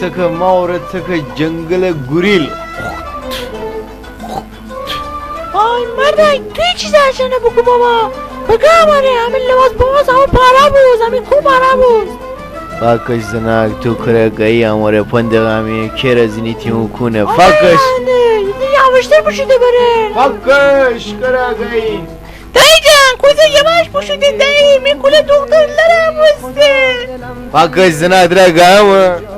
تک ماور تک جنگل گوریل. آی مردک توی چیز ارشنه بگو بابا بگه همانه همین لباس باباس همون پارا بوز همین کو پارا بوز فاکش زناک تو کرا گایی اماره پندق همی کر از اینی تیمو کنه فاکش یه یواشتر پوشیده بره فاکش کرا گایی دایی جان کوزه یواش پوشیده دایی میکول دکترلره بسته فاکش زناک درا گامه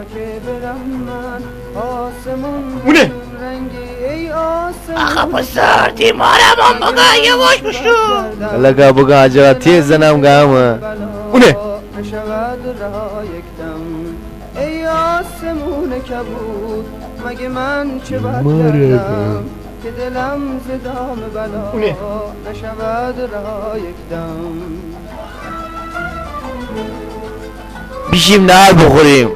مونه آخه بسر تیمارم هم بگه یواش بشو لگا بگا آجا تیز زنم گامه مونه ای آسمون کبود مگه من چه بد کردم که دلم ز دام بلا نشود رها یک دم بیشیم نهار بخوریم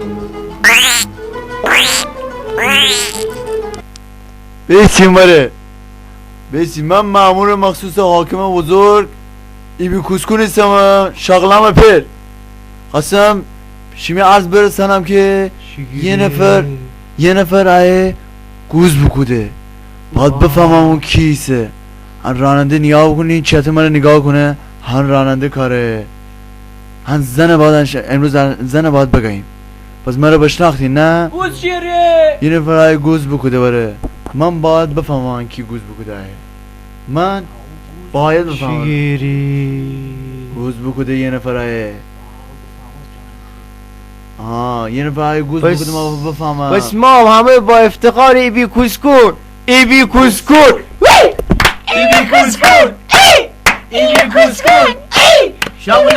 بیسیم بره بیسیم من مامور مخصوص حاکم بزرگ ایبی کسکون استم شغلم پر خواستم شیمی عرض برسنم که یه نفر آیه گوز بکوده باید بفهمم اون کیسه هن راننده نیا بکنی چت من نگاه کنه هن راننده کاره هن زن باید امروز زن باید بگیم پس مرا بشناختی نه؟ گوز چیره یه نفر آیه گوز بکوده بره من باید بفهمم کی گوز بکوده آیه من باید بفهمم گوز بکوده یه نفر آیه یه نفر آیه گوز بکوده ما بفهمم بس ما همه با افتخار ایبی کسکون ایبی کسکون ایبی کسکون ایبی کسکون شامل